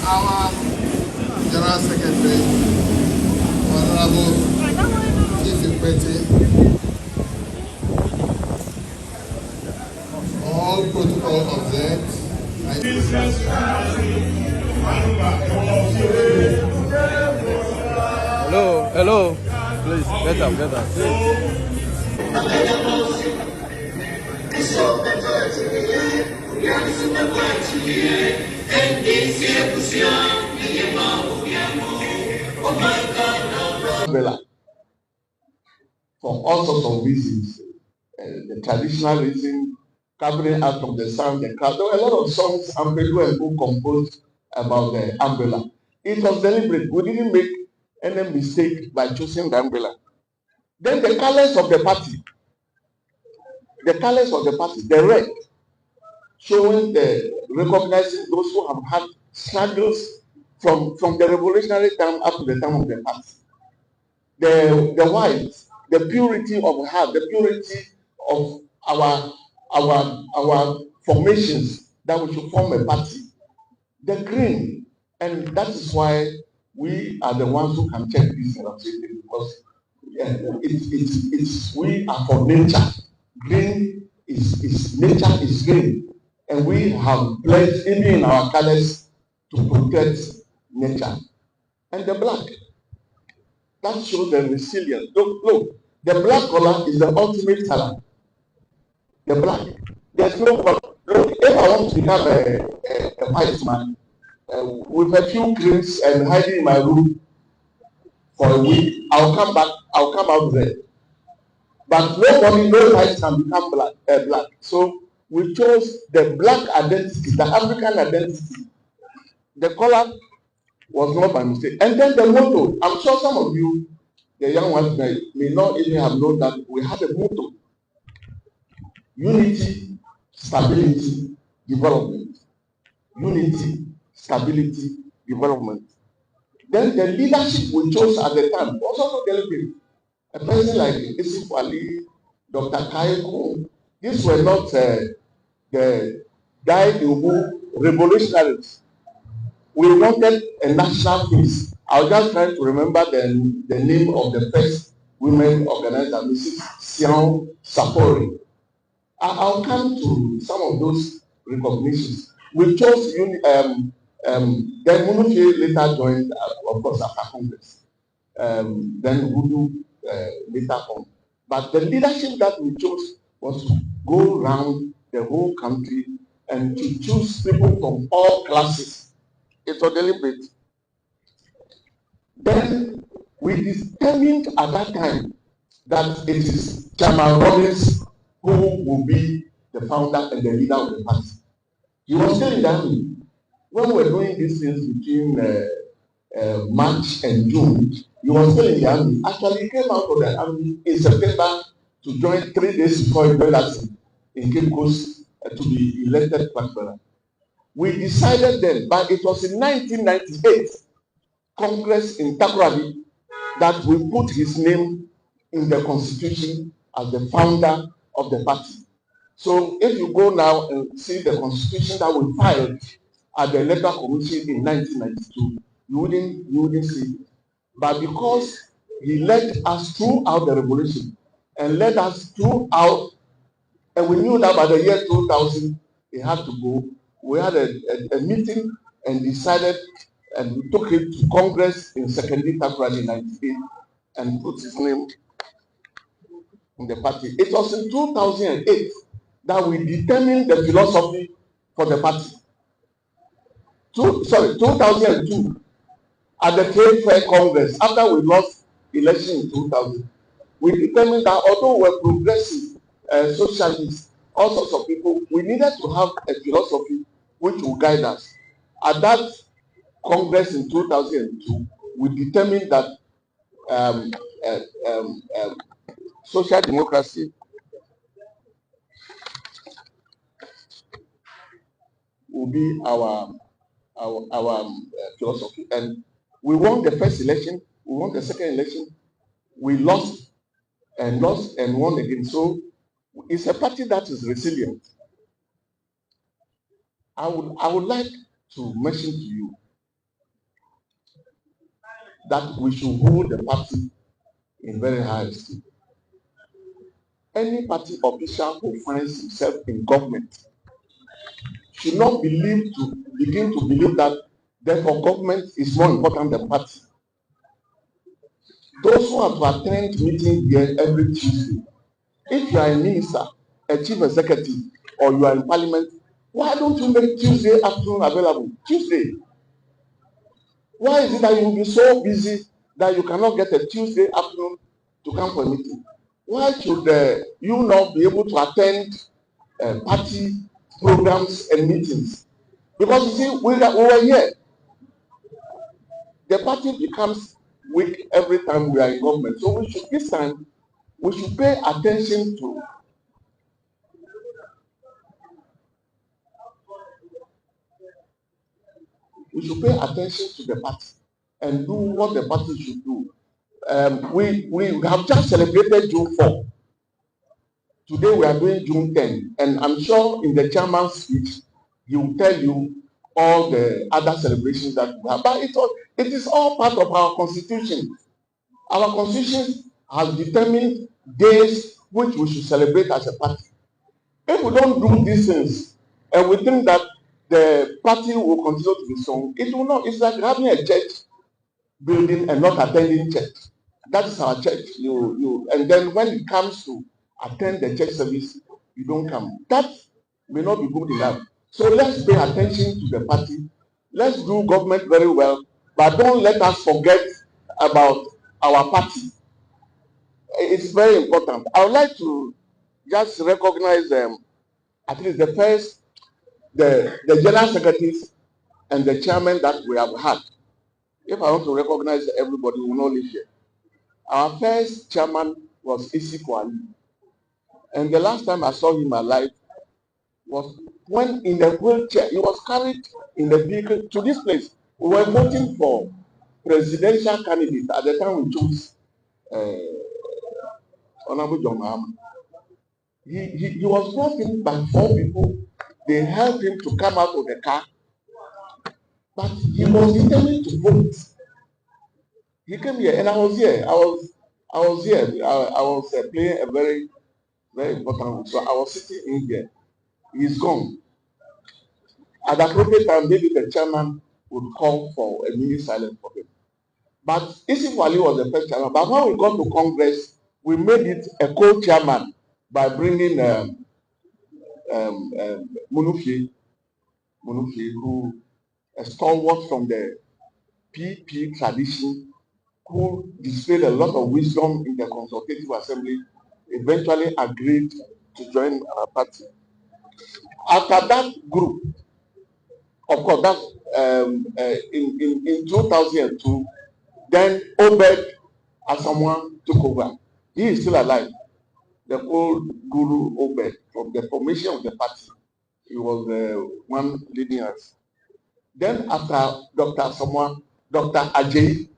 our General Secretary, Honorable Chief Nketia, all protocol observed. Hello. Please, get up. Umbrella for all sorts of reasons. The traditional reason, covering out of the sun, the cloud. There were a lot of songs Ampedu and who composed about the umbrella. It was deliberate. We didn't make any mistake by choosing the umbrella. Then the colors of the party, the red, showing recognizing those who have had struggles from the revolutionary time up to the time of the party. The white, the purity of heart, the purity of our formations that we should form a party. The green, and that is why we are the ones who can check this because we are for nature. Green is nature is green, and we have pledged even in our colors to protect nature. And the black, that shows the resilience. Look, the black color is the ultimate color. The black. There's no color. Look, if I want to become a white man with a few creams and hiding in my room for a week, I'll come out red. But no white can become black. So we chose the black identity, the African identity. The color was not by mistake. And then the motto, I'm sure some of you, the young ones may not even have known that we have a motto: unity, stability, development. Unity, stability, development. Then the leadership we chose at the time was also deliberate. A person like Isif Ali, Dr. Kaiko, these were not the Dai-Iwu revolutionaries. We wanted a national peace. I was just trying to remember the name of the first women organizer, Mrs. Sian Sapori. I'll come to some of those recognitions. We chose, then Munufi later joined, of course, after Congress. Then Hudu later on. But the leadership that we chose was to go around the whole country and to choose people from all classes. It was deliberate. Then we determined at that time that it is Chairman Rollins who will be the founder and the leader of the party. He was still in the army. When we were doing these things between March and June, he was still in the army. Actually, he came out of the army in September to join 3 days before he joined us in Cape Coast to be elected president. We decided then, but it was in 1998, Congress in Takoradi, that we put his name in the constitution as the founder of the party. So if you go now and see the constitution that we filed at the Electoral Commission in 1992, you wouldn't see it. But because he led us throughout the revolution and led us throughout, and we knew that by the year 2000 he had to go, we had a meeting and decided, and we took it to Congress in Secondary Takoradi in 1998 and put his name in the party. It was in 2008 that we determined the philosophy for the party. 2002, at the Trade Fair Congress, after we lost election in 2000, we determined that although we're progressive, socialists, all sorts of people, we needed to have a philosophy which will guide us. At that Congress in 2002, we determined that social democracy will be our philosophy. And we won the first election, we won the second election, we lost and won again. So it's a party that is resilient. I would like to mention to you that we should hold the party in very high esteem. Any party official who finds himself in government should not begin to believe that therefore government is more important than party. Those who have to attend meeting here every Tuesday, if you are a minister, a chief executive, or you are in parliament, why don't you make Tuesday afternoon available? Tuesday. Why is it that you will be so busy that you cannot get a Tuesday afternoon to come for a meeting? Why should you not be able to attend party programs and meetings? Because you see, we were here. The party becomes weak every time we are in government. So this time, we should pay attention to the party and do what the party should do. We have just celebrated June 4. Today we are doing June 10, and I'm sure in the chairman's speech he will tell you all the other celebrations that we have. But it is all part of our constitution. Our constitution has determined days which we should celebrate as a party. If we don't do these things and we think that the party will continue to be strong, it will not. It's like having a church building and not attending church. That is our church. And then when it comes to attend the church service, you don't come. That may not be good enough. So let's pay attention to the party. Let's do government very well, but don't let us forget about our party. It's very important. I would like to just recognize at least the general secretaries and the chairman that we have had. If I want to recognize everybody, we will not live here. Our first chairman was Tetteh-Agbotui, and the last time I saw him alive was when in the wheelchair. He was carried in the vehicle to this place. We were voting for presidential candidate at the time. We chose Honorable John Mahama. He was brought in by 4 people. They helped him to come out of the car, but he was determined to vote. He came here, and I was here. I was here. I was playing a very, very important role. So I was sitting in here. He's gone. At the appropriate time, maybe the chairman would call for a minute silence for him. But Tetteh-Agbotui was the first chairman. But when we got to Congress, we made it a co-chairman by bringing Munufie, who a stalwart from the PP tradition, who displayed a lot of wisdom in the consultative assembly, eventually agreed to join our party. After that group, of course, that's in 2002, then Obed Asamoah took over. He is still alive. The old guru Obed, from the formation of the party, he was the one leading us. Then after Dr. Asamoah, Dr. Ajay,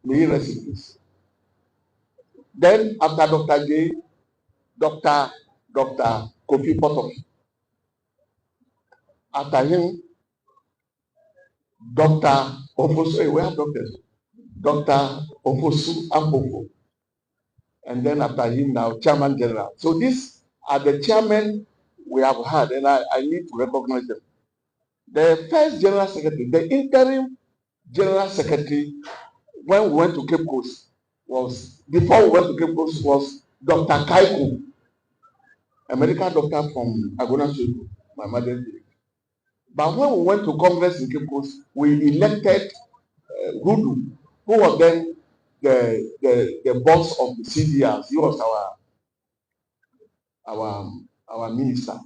may he rest in peace. Then after Dr. Ajay, Dr. Kofi Potofi. After him, Dr. Ofosu, we have doctors. Dr. Ofosu Ampofo. And then after him now, Chairman General. So these are the chairmen we have had, and I need to recognize them. The first General Secretary, the interim General Secretary, when we went to Cape Coast, before we went to Cape Coast, was Dr. Kaiku, a medical doctor from Asiedu, my mother's village. But when we went to Congress in Cape Coast, we elected Hudu, who was then the boss of the CDRs. He was our minister.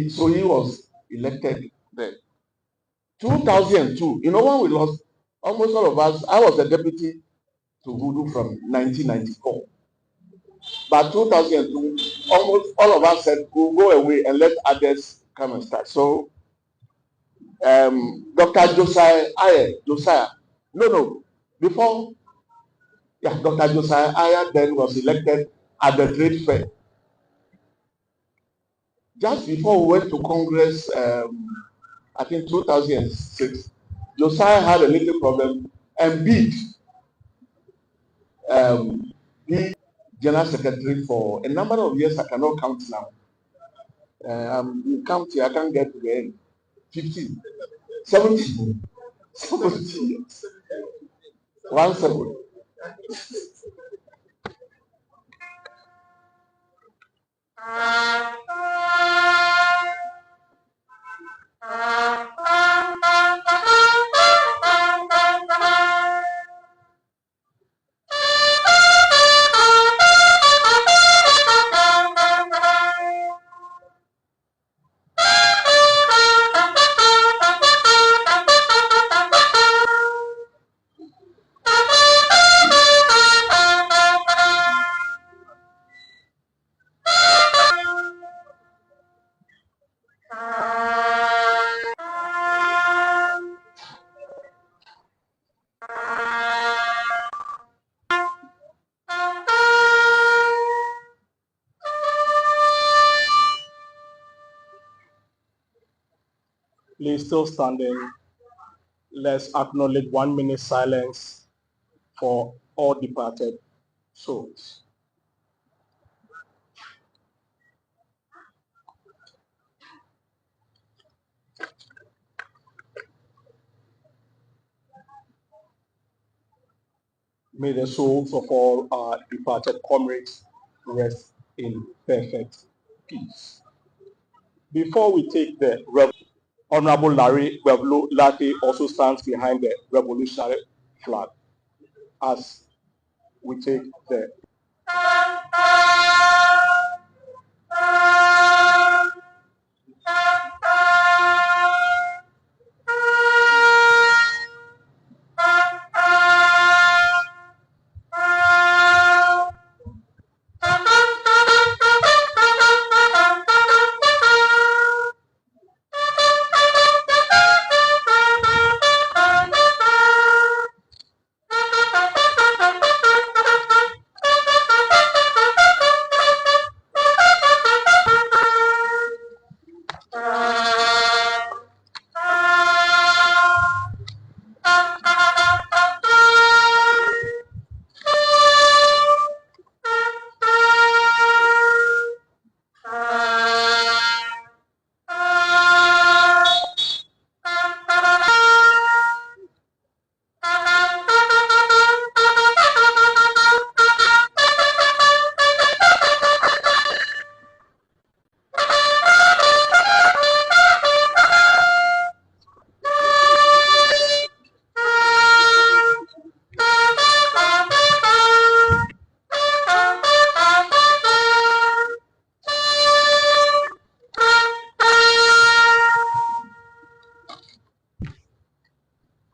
So he was elected there. 2002, when we lost, almost all of us, I was the deputy to Hudu from 1994. But 2002, almost all of us said, we'll go away and let others come and start. So Dr. Josiah, before, Dr. Josiah Ayer then was elected at the trade fair. Just before we went to Congress, I think 2006, Josiah had a little problem and beat the general secretary for a number of years. I cannot count now. Counting, I can't get to the end. 50, 70, 70, 17. Please, still standing, let's acknowledge 1 minute silence for all departed souls. May the souls of all our departed comrades rest in perfect peace. Before we take the Honorable Larry Wevlo Lati also stands behind the revolutionary flag as we take the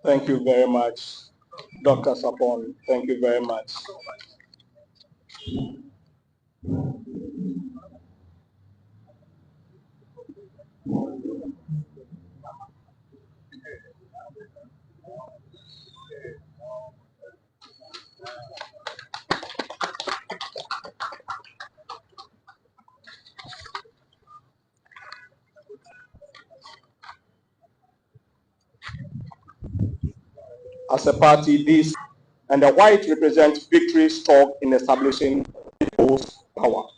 Thank you very much, Dr. Sapon. Thank you very much. As a party, this and the white represents victory struck in establishing people's power.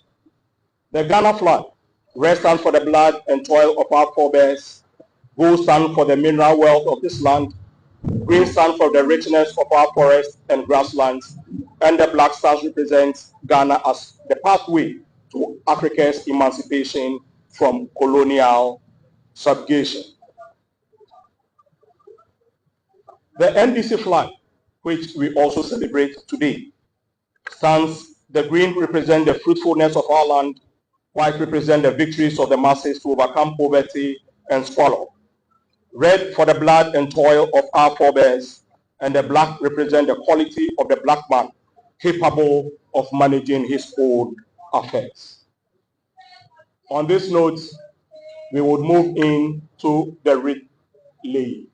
The Ghana flag, red stands for the blood and toil of our forebears, gold stands for the mineral wealth of this land, green stands for the richness of our forests and grasslands, and the black stars represents Ghana as the pathway to Africa's emancipation from colonial subjugation. The NDC flag, which we also celebrate today, stands, the green represents the fruitfulness of our land, white represents the victories of the masses to overcome poverty and squalor, red for the blood and toil of our forebears, and the black represents the quality of the black man, capable of managing his own affairs. On this note, we would move into the relay.